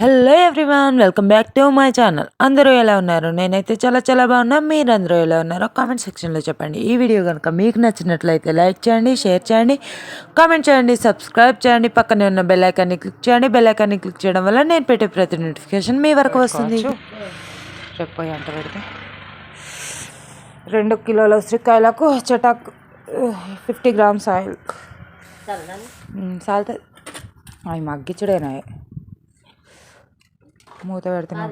Hello everyone, welcome back to my channel. అందరూ ఎలా ఉన్నారు? నేనైతే చాలా బాగున్నా. మీరందరూ ఎలా ఉన్నారో కామెంట్ సెక్షన్లో చెప్పండి. ఈ వీడియో కనుక మీకు నచ్చినట్లయితే లైక్ చేయండి, షేర్ చేయండి, కామెంట్ చేయండి, సబ్స్క్రైబ్ చేయండి. పక్కనే ఉన్న బెల్ ఐకాన్ని క్లిక్ చేయండి. బెల్ ఐకాన్ని క్లిక్ చేయడం వల్ల నేను పెట్టే ప్రతి నోటిఫికేషన్ మీ వరకు వస్తుంది. చెప్పి అంట పెడితే 2 కిలోల ఉసిరికాయలకు చటాక్ 50 grams ఆయిల్ సాల్ట్. అవి మగ్గిచ్చుడేనా? మూత పెడుతున్నా.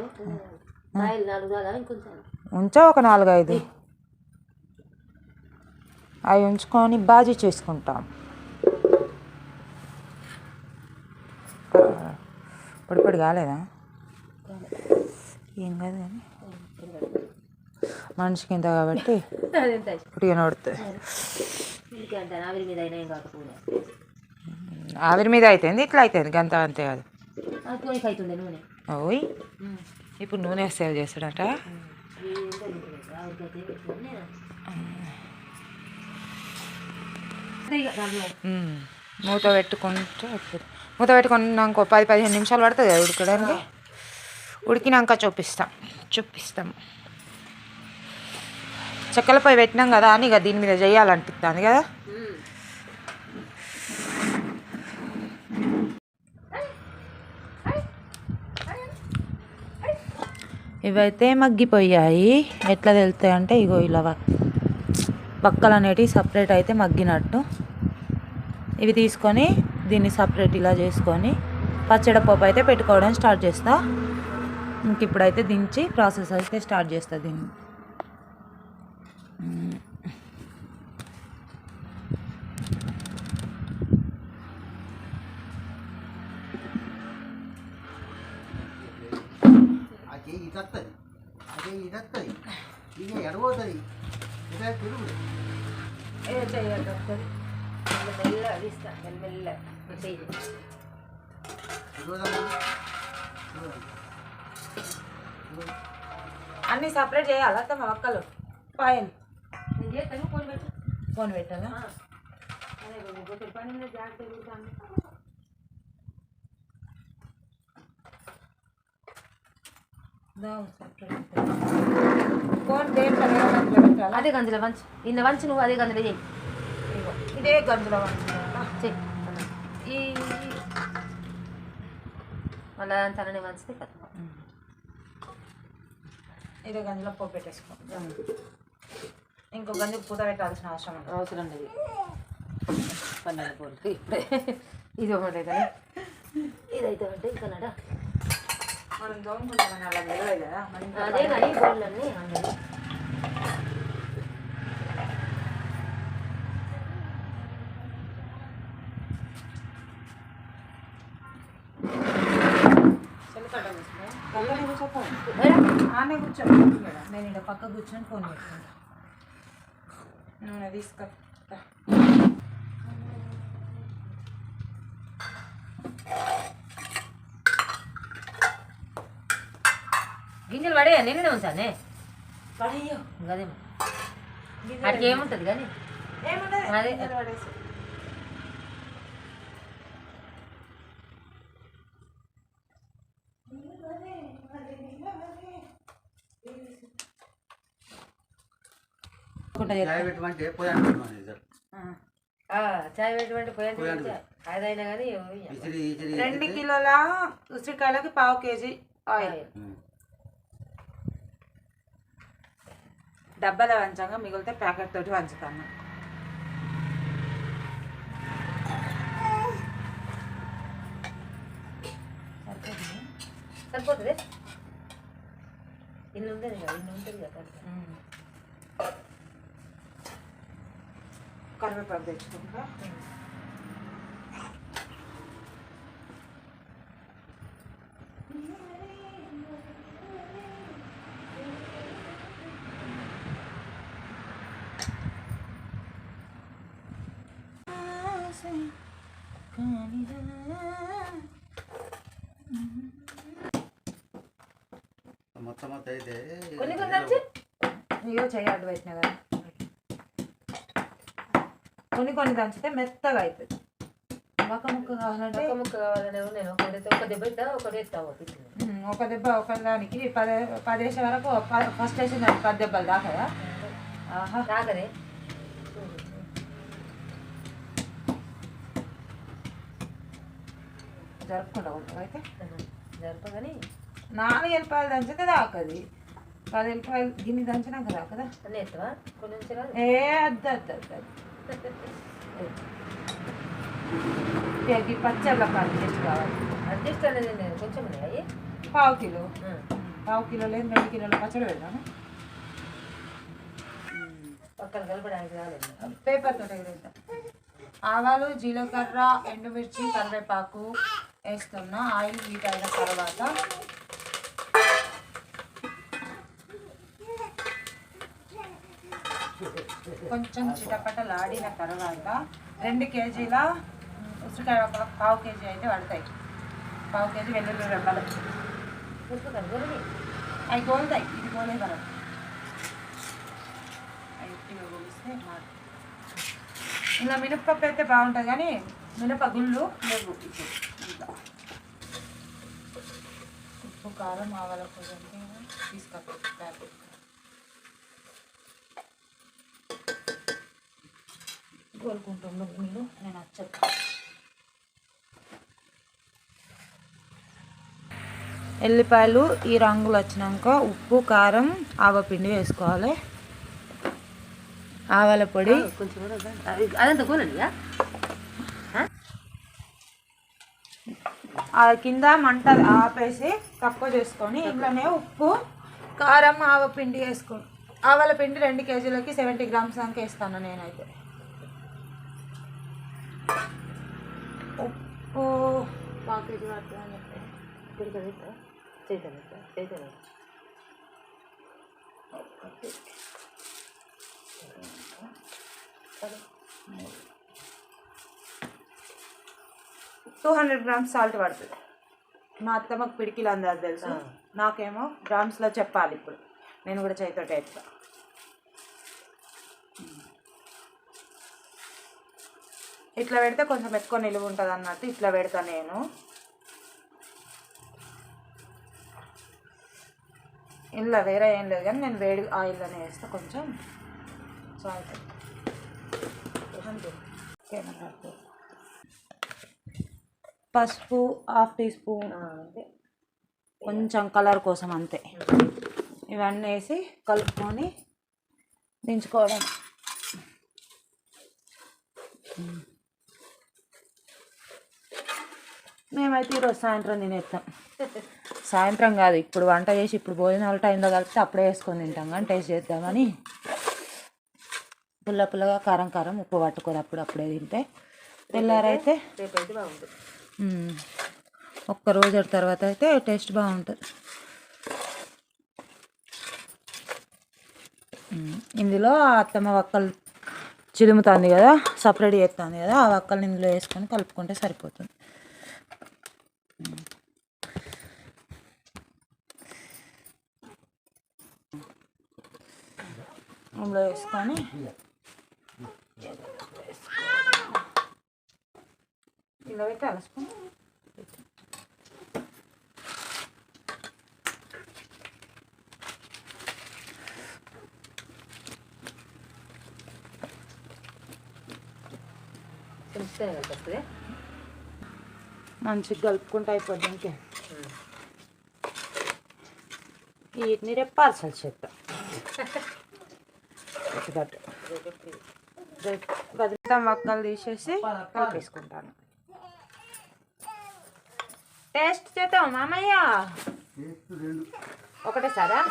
ఉంచా ఒక 4-5 అవి ఉంచుకొని బాజీ చేసుకుంటాం. పొడి కాలేదా? ఏం కాదు కానీ మనిషికి ఇంత కాబట్టి పుట్టిగా నడుతుంది. ఆవిరి మీద అవుతుంది, ఇట్లా అవుతుంది గంత అంతే కాదు. ఓయ్ ఇప్పుడు నూనె సేవ్ చేస్తాడట. మూత పెట్టుకున్నాక 10-15 నిమిషాలు పడుతుంది కదా ఉడకడానికి. ఉడికినాక చూపిస్తాం. చెక్కల పొయ్యి పెట్టినాం కదా అని ఇక దీని మీద చేయాలనిపిస్తుంది కదా. ఇవైతే మగ్గిపోయాయి. ఎట్లా తెలుస్తాయి అంటే ఇగో ఇలా వక్కలు అనేటివి సపరేట్ అయితే మగ్గినట్టు. ఇవి తీసుకొని దీన్ని సపరేట్ ఇలా చేసుకొని పచ్చడిపప్పు అయితే పెట్టుకోవడం స్టార్ట్ చేస్తా. ఇంక ఇప్పుడైతే దించి ప్రాసెస్ అయితే స్టార్ట్ చేస్తా దీన్ని. అన్నీ సపరేట్ చేయాలా తమ ఒక్కలు పాయలు ఫోన్ పెట్టాలా? అదే గంజుల వంచు, ఇన్న వంచు, నువ్వు అదే గంజుల చేయి. ఇదే గంజుల చెయ్యి మళ్ళీ తనని వంచితే కదా. ఇదే గంజులో పోపు పెట్టేసుకో. ఇంకో గంజుకు పూత పెట్టాల్సిన అవసరం లేదు. పన్నెండు పూలు ఇప్పుడే ఇది ఒకటే కదా. ఇదైతే అంటే ఇంకా మనం దోమకుంటామని అలా తెలియదు కదా. అదే కానీ పూలన్నీ ఆనే కూర్చోండి. నేను ఇక్కడ పక్క కూర్చొని ఫోన్ పెట్టుకుంటా. నూనె తీసుకుంటా. గింజలు పడేయా? నేనే ఉంచానే పడేయో అదేమో అడికి ఏముంటుంది కానీ అదే పడేసి చాయ్ పెట్టమంటే పోయండి అదైనా కానీ 2 కిలోల ఉసిరికాయలకి 1/2 kg ఆయిల్. డబ్బాలో వంచంగా మిగిలితే ప్యాకెట్ తోటి వంచుతాను. సరిపోతుంది. ఇల్లు ఉంటుంది కదా. కరివేపాకు తెచ్చుకుంటా. కొన్ని వచ్చి ఇగో చేయాలి పెట్టినా కదా. కొన్ని దంచితే మెత్తగా అవుతుంది. పక్క ముక్క కావాలంటే ఒక ముక్క కావాలనే నేను ఒక దెబ్బ ఇస్తా ఒకటి ఎత్తావు ఒక దెబ్బ ఒకదానికి 10 వేసే వరకు ఫస్ట్ వేసిన 10 దెబ్బలు దాకా దాకరే జరుపుకుంటా అయితే జరపగాని 4 ఎల్లిపాయలు దంచితే దాకది 10 ఎల్లిపాయలు గిన్నె దంచినాక దాకదా అన్నీ ఎత్తవా కొన్ని ఏ అద్దు పచ్చళ్ళ అడ్జస్ట్ కావాలి అడ్జస్ట్ అనేది నేను కొంచెం ఉన్నాయి పావు కిలో లేదు 2 కిలోల పచ్చడి పెడతాను పక్కన కలపడానికి రాలేదు పేపర్ తోట వేద్దాం ఆవాలు జీలకర్ర ఎండుమిర్చి కరివేపాకు వేస్తున్నా ఆయిల్ హీట్ అయిన తర్వాత కొంచెం చిటపటలాడిన తర్వాత 2 కేజీల ఉసిరికాయ పావు కేజీ అయితే పడతాయి పావు కేజీ వెల్లుల్లి రెబ్బలు అవి గోలుతాయి ఇది గోలే కదా గట్టిగా గోలిస్తే ఇలా మినప్పప్పు అయితే బాగుంటుంది కానీ మినపగుళ్ళు లేవు ఇప్పుడు ఇంకా ఉప్పు కారం ఆవాల కొంచెం తీసుకొస్తాను కోలుకుంటున్నాను మీరు నేను వచ్చేది ఎల్లిపాయలు ఈ రంగులు వచ్చినాక ఉప్పు కారం ఆవపిండి వేసుకోవాలి ఆవాల పొడి కొంచెం అదంతా కూలండి కింద మంట ఆపేసి తక్కువ చేసుకొని ఇంట్లోనే ఉప్పు కారం ఆవపిండి వేసుకోండి ఆవాల పిండి 2 కేజీలకి 70 గ్రామ్స్ దాకా వేస్తాను నేనైతే ఉప్పు పావు కేజీ పడుతుందని చెప్పి చేద్దాం 200 గ్రామ్స్ సాల్ట్ పడుతుంది మా అత్తమ్మకు పిడికిలు అందారు తెలుసు నాకేమో గ్రామ్స్లో చెప్పాలి ఇప్పుడు నేను కూడా చేతితోటి వేస్తా ఇట్లా పెడితే కొంచెం ఎక్కువ నిలువ ఉంటుంది అన్నట్టు ఇట్లా పెడతా నేను ఇందులో వేరే ఏం లేదు కానీ నేను వేడి ఆయిల్లోనే వేస్తా కొంచెం సాల్ట్ పసుపు 1/2 టీ స్పూన్ అంతే కొంచెం కలర్ కోసం అంతే ఇవన్నీ వేసి కలుపుకొని దించుకోవడం మేమైతే ఈరోజు సాయంత్రం తినేస్తాం సాయంత్రం కాదు ఇప్పుడు వంట చేసి ఇప్పుడు భోజనాల టైంలో కలిపితే అప్పుడే వేసుకొని తింటాం కానీ టేస్ట్ చేద్దామని పుల్ల పుల్లగా కారం కారం ఉప్పు పట్టుకోదు అప్పుడే తింటే తెల్లారైతే రేపు అయితే బాగుంటుంది ఒక్క రోజు తర్వాత అయితే టేస్ట్ బాగుంటుంది ఇందులో అత్తమ్మ వక్కలు చిలుముతుంది కదా సపరేట్ చేస్తుంది కదా ఆ వక్కలు ఇందులో వేసుకొని కలుపుకుంటే సరిపోతుంది ఇందులో వేసుకొని ఇలా అయితే అలసుకొని మంచిగా కలుపుకుంటూ అయిపోద్ది ఇంకే వీటిని రేపు పార్సల్ చేద్దాం బద్రితం వక్కలు తీసేసి కలిపేసుకుంటాను టేస్ట్ చేద్దాం మామయ్య ఒకటేసారా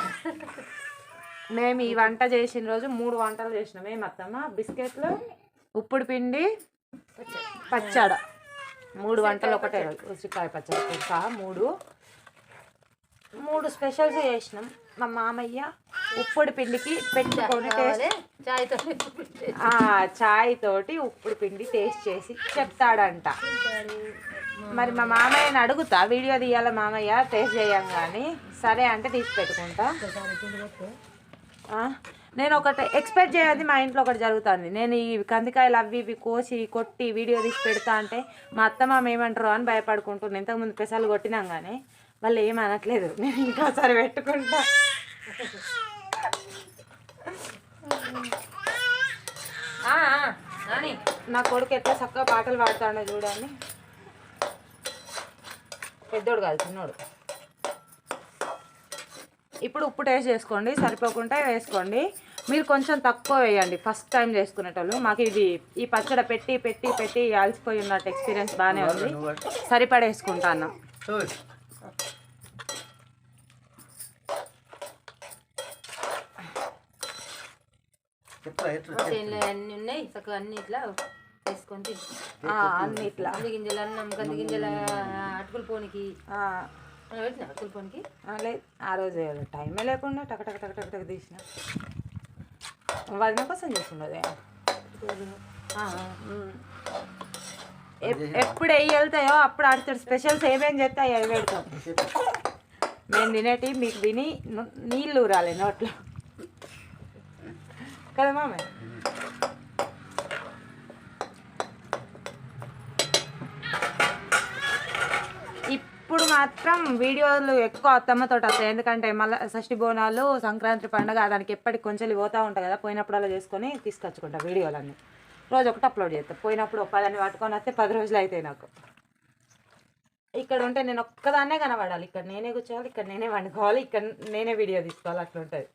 మేము ఈ వంట చేసిన రోజు 3 వంటలు చేసినాం ఏమత్తమ్మ బిస్కెట్లు ఉప్పుడు పిండి పచ్చడ 3 వంటలు ఒకటే రోజు ఉసిరికాయ పచ్చడి సహా 3 స్పెషల్స్ చేసినాం మా మామయ్య ఉప్పుడు పిండికి పెట్టుకొని చాయ్ తోటి ఉప్పుడు పిండి టేస్ట్ చేసి చెప్తాడంట మరి మా మామయ్యని అడుగుతా వీడియో తీయాలి మామయ్య టేస్ట్ చేయం కానీ సరే అంటే తీసి పెట్టుకుంటా నేను ఒకటి ఎక్స్పెక్ట్ చేయదు, మా ఇంట్లో ఒకటి జరుగుతుంది. నేను ఈ కందికాయలు అవి ఇవి కోసి కొట్టి వీడియో తీసి పెడతా అంటే మా అత్తమ్మ ఏమంటారు అని భయపడుకుంటున్నాను. ఇంతకుముందు పెసాలు కొట్టినాం కానీ వాళ్ళు ఏం అనట్లేదు. నేను ఇంకోసారి పెట్టుకుంటా. నా కొడుకు ఎట్లా చక్కగా పాటలు పాడుతాడో చూడండి. పెద్దోడు కాదు, చిన్నోడు. ఇప్పుడు ఉప్పు టేస్ట్ చేసుకోండి, సరిపోకుండా వేసుకోండి. మీరు కొంచెం తక్కువ వేయండి ఫస్ట్ టైం చేసుకునేటోళ్ళు. మాకు ఇది ఈ పచ్చడి పెట్టి పెట్టి పెట్టి అలసిపోయి ఉన్నట్టు ఎక్స్పీరియన్స్ బాగానే ఉంది. సరిపడేసుకుంటాను. అన్నీ ఉన్నాయి చక్కగా, అన్ని ఇట్లా వేసుకొని అన్ని ఇట్లా కంది గింజలు అన్నం, కంది గింజల అటుకుల పోనికి అటుకుల పోనికి లేదు. ఆ రోజు టైమే లేకుండా టక టక టక టక టక తీసిన వదిన కోసం చేస్తున్నది. ఎప్పుడు వెయ్యి వెళ్తాయో అప్పుడు ఆడుతాడు. స్పెషల్స్ ఏమేమి చేస్తాయి అవి పెడతాం. మేము తినేటి మీకు తిని నీళ్ళు ఊరాలి నోట్లో కదా మామ. ఇప్పుడు మాత్రం వీడియోలు ఎక్కువ అత్తమ్మతో వస్తాయి. ఎందుకంటే మళ్ళీ షష్ఠి బోనాలు, సంక్రాంతి పండుగ, దానికి ఎప్పటికి కొంచెం పోతూ ఉంటాయి కదా. పోయినప్పుడు అలా చేసుకొని తీసుకొచ్చుకుంటా వీడియోలన్నీ. రోజు ఒకటి అప్లోడ్ చేస్తా. పోయినప్పుడు 10 పట్టుకొని వస్తే 10 రోజులు అవుతాయి నాకు. ఇక్కడ ఉంటే నేను ఒక్కదాన్నే కనబడాలి. ఇక్కడ నేనే కూర్చోవాలి, ఇక్కడ నేనే వండుకోవాలి, ఇక్కడ నేనే వీడియో తీసుకోవాలి. అట్లా ఉంటుంది.